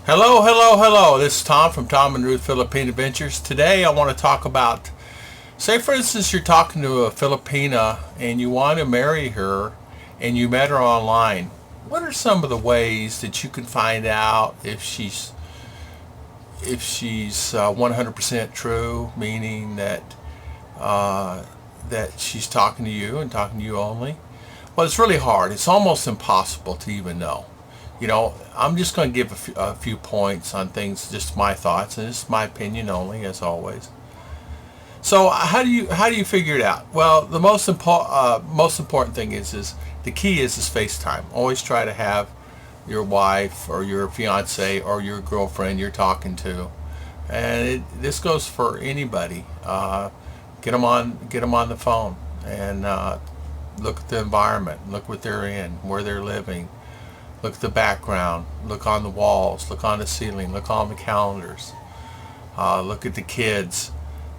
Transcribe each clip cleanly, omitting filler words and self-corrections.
Hello, hello, hello. This is Tom from Tom and Ruth Filipina Adventures. Today I want to talk about, say for instance you're talking to a Filipina and you want to marry her and you met her online. What are some of the ways that you can find out if she's 100% true, meaning that she's talking to you and talking to you only? Well, it's really hard. It's almost impossible to even know. I'm just going to give a few points on things, just my thoughts, and it's my opinion only, as always. So how do you figure it out? Well, the most important thing is the key is FaceTime. Always try to have your wife or your fiance or your girlfriend you're talking to, and this goes for anybody. Get them on the phone and look at the environment, look what they're in, where they're living. Look at the background, look on the walls, look on the ceiling, look on the calendars, look at the kids.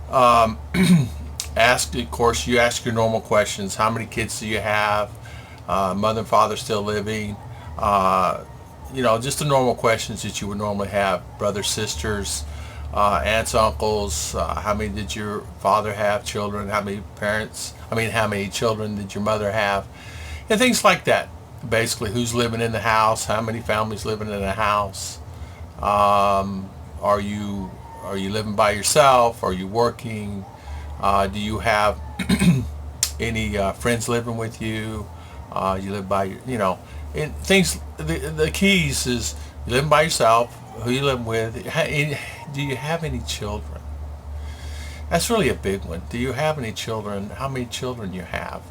Um, of course, you ask your normal questions. How many kids do you have? Mother and father still living? Uh, just the normal questions that you would normally have. Brothers, sisters, aunts, uncles. How many did your father have? Children? How many children did your mother have? And things like that. Basically, who's living in the house? How many families living in the house? Um, are you living by yourself? Are you working? Do you have any friends living with you? You live by and things. The keys is you living by yourself. Who you living with? Do you have any children? That's really a big one. Do you have any children? How many children you have?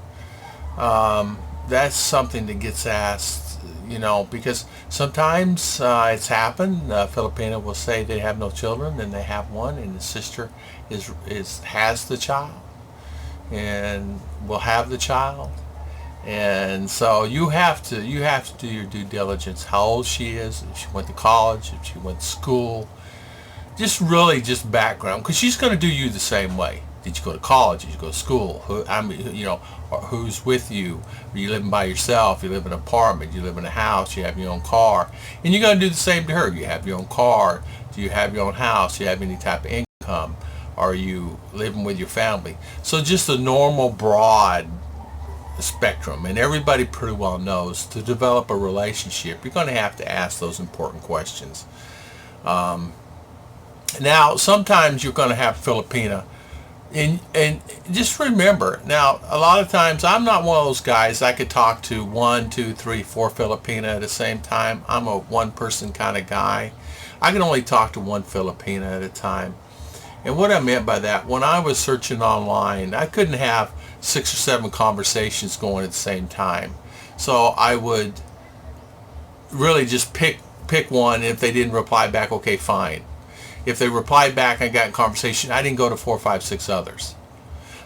That's something that gets asked, because sometimes it's happened. Filipina will say they have no children, and they have one, and the sister has the child, and will have the child, and so you have to do your due diligence. How old she is, if she went to college, if she went to school, just background, because she's going to do you the same way. Did you go to college? Did you go to school? Who's with you? Are you living by yourself? You live in an apartment? You live in a house? You have your own car? And you're going to do the same to her. You have your own car? Do you have your own house? Do you have any type of income? Are you living with your family? So just a normal broad spectrum, and everybody pretty well knows to develop a relationship, you're going to have to ask those important questions. Um, Now, sometimes you're going to have Filipina. And just remember, now a lot of times I'm not one of those guys. I could talk to one, two, three, four Filipina at the same time. I'm a one person kind of guy. I can only talk to one Filipina at a time. And what I meant by that, when I was searching online, I couldn't have 6 or 7 conversations going at the same time. So I would really just pick one. If they didn't reply back, okay, fine. If they replied back and got in conversation, I didn't go to 4, 5, 6 others.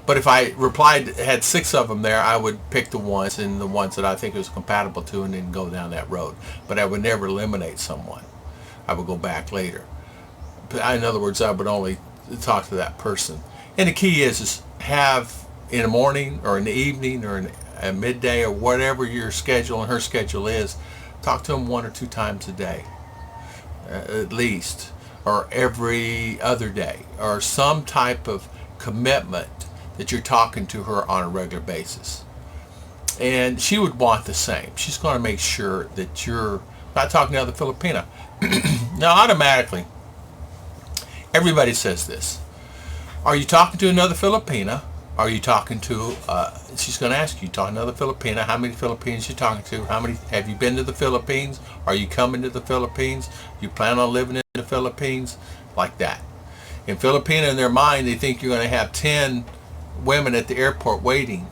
But if I had 6 of them there, I would pick the ones that I think it was compatible to, and then go down that road. But I would never eliminate someone. I would go back later. In other words, I would only talk to that person. And the key is have in the morning or in the evening or in a midday or whatever your schedule and her schedule is, talk to them 1 or 2 times a day, at least, or every other day, or some type of commitment that you're talking to her on a regular basis. And she would want the same. She's going to make sure that you're not talking to other Filipina. Now, automatically, everybody says this. Are you talking to another Filipina? Are you talking to, she's going to ask you, talking to another Filipina, how many Filipinos you talking to? How many, have you been to the Philippines? Are you coming to the Philippines? You plan on living in the Philippines? Like that. In Filipina, in their mind, they think you're going to have 10 women at the airport waiting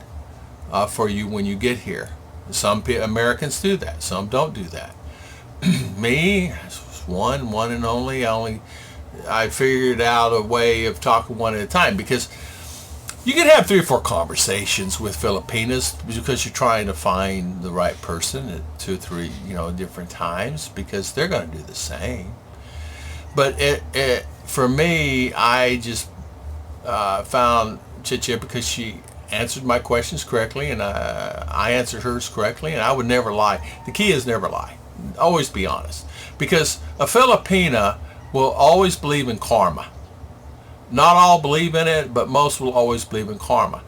for you when you get here. Some Americans do that. Some don't do that. Me, one and only. I figured out a way of talking one at a time, because you can have 3 or 4 conversations with Filipinas because you're trying to find the right person at 2 or 3, different times, because they're going to do the same. But for me, I just found Chicha because she answered my questions correctly, and I answered hers correctly, and I would never lie. The key is never lie. Always be honest. Because a Filipina will always believe in karma. Not all believe in it, but most will always believe in karma.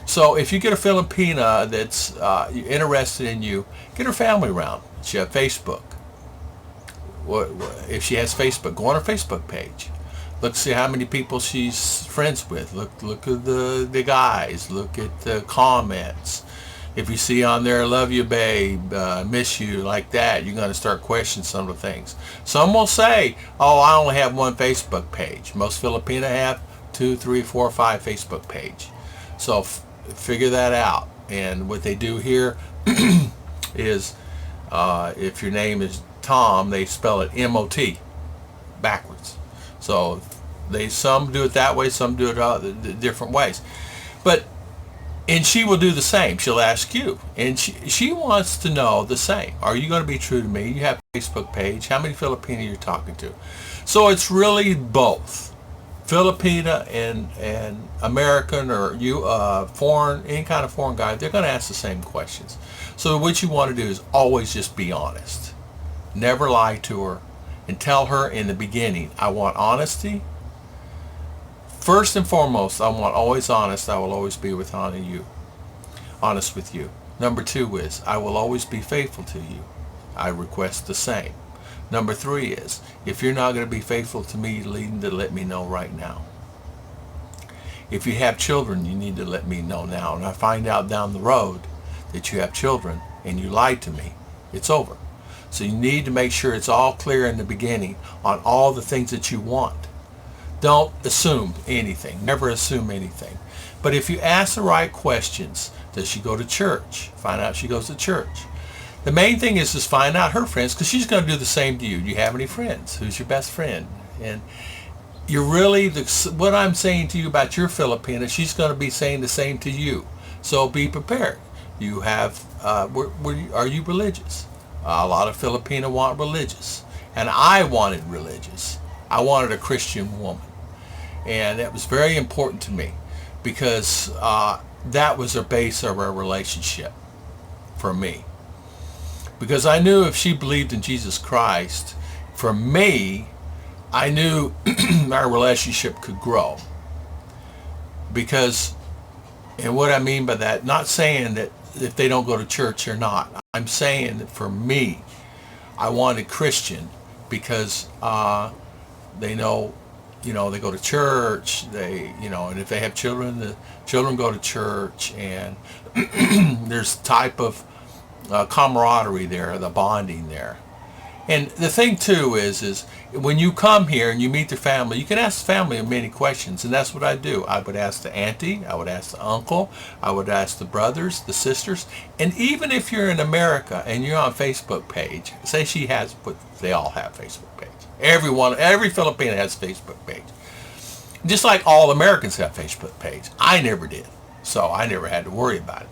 So if you get a Filipina that's interested in you, get her family around. She have Facebook. If she has Facebook, go on her Facebook page. Look, see how many people she's friends with. Look at the guys. Look at the comments. If you see on there, love you, babe, miss you, like that, you're going to start questioning some of the things. Some will say, oh, I only have one Facebook page. Most Filipina have 2, 3, 4, 5 Facebook page. So figure that out. And what they do here is, if your name is Tom, they spell it M-O-T, backwards. So some do it that way, some do it different ways. And she will do the same. She'll ask you. And she wants to know the same. Are you going to be true to me? You have a Facebook page. How many Filipina you're talking to? So it's really both. Filipina and American or foreign, any kind of foreign guy, they're going to ask the same questions. So what you want to do is always just be honest. Never lie to her. And tell her in the beginning, I want honesty. First and foremost, I want always honest. I will always be honest with you. Number 2 is, I will always be faithful to you. I request the same. Number 3 is, if you're not going to be faithful to me, you need to let me know right now. If you have children, you need to let me know now. And I find out down the road that you have children and you lied to me, it's over. So you need to make sure it's all clear in the beginning on all the things that you want. Don't assume anything. Never assume anything. But if you ask the right questions, does she go to church? Find out she goes to church. The main thing is just find out her friends, because she's going to do the same to you. Do you have any friends? Who's your best friend? And you're really, what I'm saying to you about your Filipina, she's going to be saying the same to you. So be prepared. You have, are you religious? A lot of Filipina want religious. And I wanted religious. I wanted a Christian woman. And that was very important to me because that was the base of our relationship for me. Because I knew if she believed in Jesus Christ, for me, I knew our relationship could grow. Because, and what I mean by that, not saying that if they don't go to church or not. I'm saying that for me, I wanted Christian because they know, they go to church, and if they have children, the children go to church, and there's type of camaraderie there, the bonding there. And the thing too is when you come here and you meet the family, you can ask the family many questions, and that's what I do. I would ask the auntie, I would ask the uncle, I would ask the brothers, the sisters, and even if you're in America and you're on Facebook page, say she has, but they all have Facebook page. Every Filipina has a Facebook page. Just like all Americans have Facebook page. I never did, so I never had to worry about it.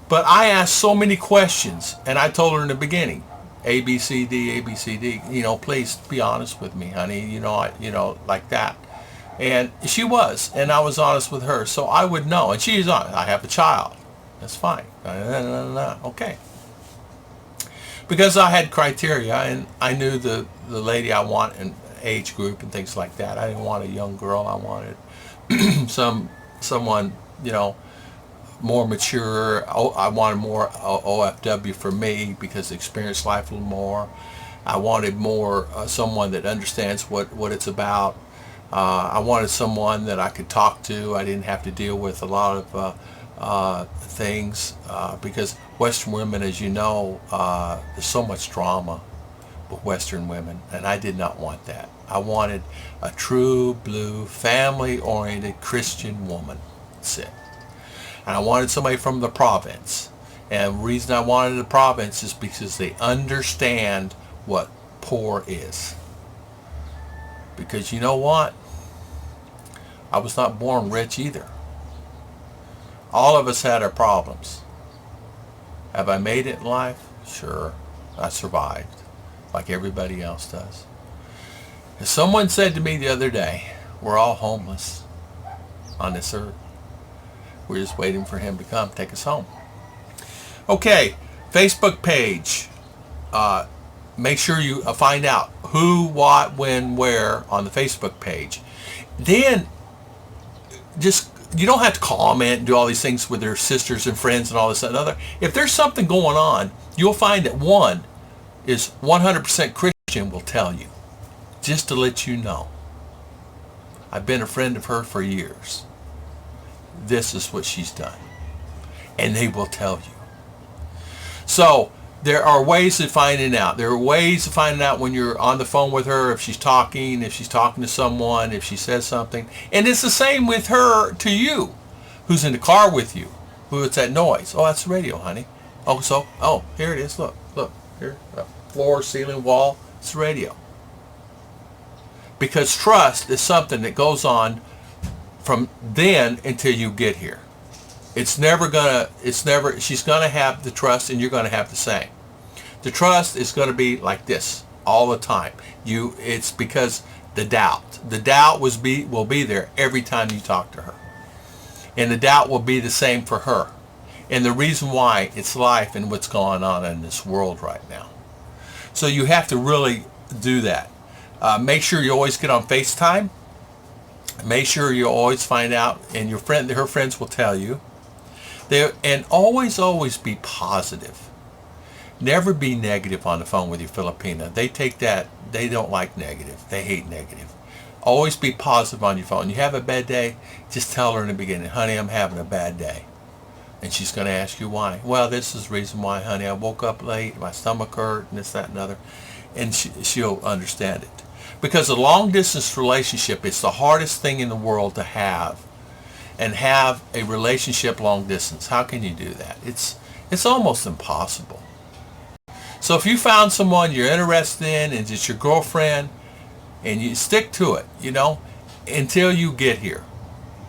But I asked so many questions, and I told her in the beginning, A, B, C, D, A, B, C, D, please be honest with me, honey, like that. And she was, and I was honest with her, so I would know. And she's honest. I have a child. That's fine. Okay. Because I had criteria, and I knew the lady I want in age group and things like that. I didn't want a young girl. I wanted someone, more mature. I wanted more OFW for me because experienced life a little more. I wanted more someone that understands what it's about. I wanted someone that I could talk to. I didn't have to deal with a lot of things because Western women, as you know, there's so much drama with Western women, and I did not want that. I wanted a true blue, family-oriented Christian woman. That's it. And I wanted somebody from the province. And the reason I wanted the province is because they understand what poor is. Because you know what? I was not born rich either. All of us had our problems. Have I made it in life? Sure. I survived, like everybody else does. As someone said to me the other day, we're all homeless on this earth. We're just waiting for him to come take us home. Okay, Facebook page. make sure you find out who, what, when, where on the Facebook page. Then just, you don't have to comment and do all these things with their sisters and friends and all this and other. If there's something going on, you'll find that one is 100% Christian will tell you, just to let you know. I've been a friend of her for years. This is what she's done. And they will tell you. So there are ways of finding out. There are ways of finding out when you're on the phone with her, if she's talking to someone, if she says something. And it's the same with her to you, who's in the car with you, who it's that noise. Oh, that's the radio, honey. Oh, here it is. Look, here, floor, ceiling, wall. It's the radio. Because trust is something that goes on from then until you get here. She's gonna have the trust and you're gonna have the same. The trust is gonna be like this all the time. It's because the doubt will be there every time you talk to her. And the doubt will be the same for her. And the reason why, it's life and what's going on in this world right now. So you have to really do that. Make sure you always get on FaceTime. Make sure you always find out, and her friends will tell you. And always be positive. Never be negative on the phone with your Filipina. They take that, they don't like negative. They hate negative. Always be positive on your phone. You have a bad day, just tell her in the beginning, honey, I'm having a bad day. And she's going to ask you why. Well, this is the reason why, honey. I woke up late, my stomach hurt, and this, that, and other. And she'll understand it. Because a long-distance relationship is the hardest thing in the world to have. And have a relationship long distance. How can you do that? It's almost impossible. So if you found someone you're interested in and it's your girlfriend, and you stick to it, until you get here.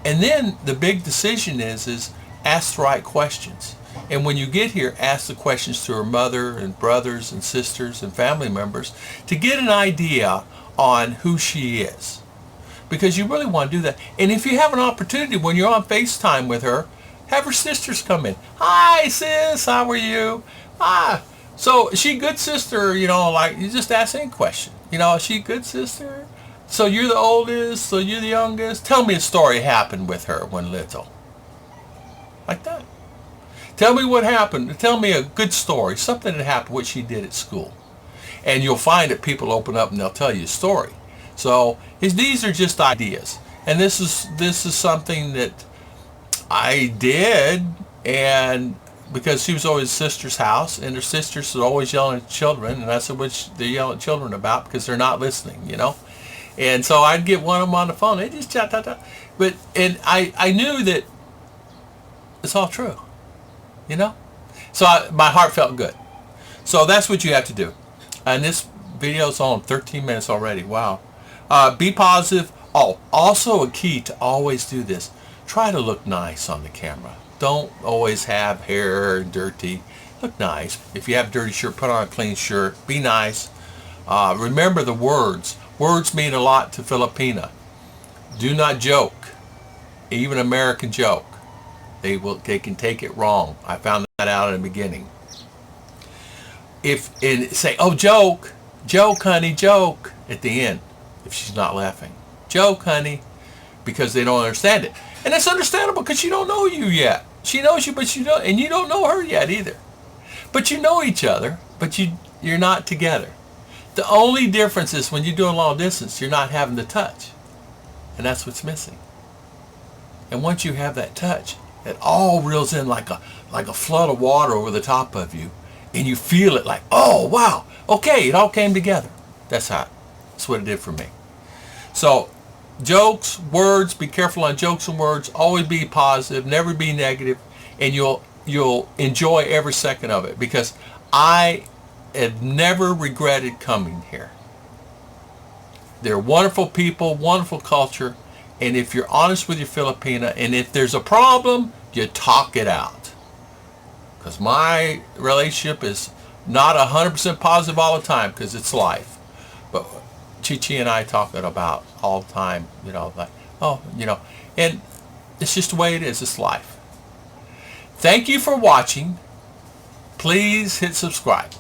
And then the big decision is ask the right questions. And when you get here, ask the questions to her mother and brothers and sisters and family members to get an idea on who she is. Because you really want to do that. And if you have an opportunity when you're on FaceTime with her, have her sisters come in. Hi, sis, how are you? So is she a good sister? You just ask any question. Is she a good sister? So you're the oldest, so you're the youngest. Tell me a story happened with her when little. Like that. Tell me what happened. Tell me a good story, something that happened, what she did at school. And you'll find that people open up and they'll tell you a story. So these are just ideas, and this is something that I did, and because she was always at sister's house, and her sisters are always yelling at children, and I said, which they yell at children about because they're not listening, And so I'd get one of them on the phone, they just chat, but I knew that it's all true, So my heart felt good. So that's what you have to do, and this video's on 13 minutes already. Wow. Be positive. Also a key to always do this. Try to look nice on the camera. Don't always have hair dirty. Look nice. If you have a dirty shirt, put on a clean shirt. Be nice. Remember the words. Words mean a lot to Filipina. Do not joke. Even American joke. They can take it wrong. I found that out in the beginning. Say, oh, joke, honey, joke at the end. If she's not laughing. Joke, honey. Because they don't understand it. And it's understandable because she don't know you yet. She knows you, but you don't, and you don't know her yet either. But you know each other, but you're not together. The only difference is when you're doing long distance, you're not having the touch. And that's what's missing. And once you have that touch, it all reels in like a flood of water over the top of you. And you feel it like, oh, wow. Okay, it all came together. That's what it did for me. So jokes, words, be careful on jokes and words. Always be positive, never be negative, and you'll enjoy every second of it, because I have never regretted coming here. They're wonderful people, wonderful culture, and if you're honest with your Filipina, and if there's a problem, you talk it out. Because my relationship is not 100% positive all the time, because it's life. But Chi and I talk it about all the time, and it's just the way it is. It's life. Thank you for watching. Please hit subscribe.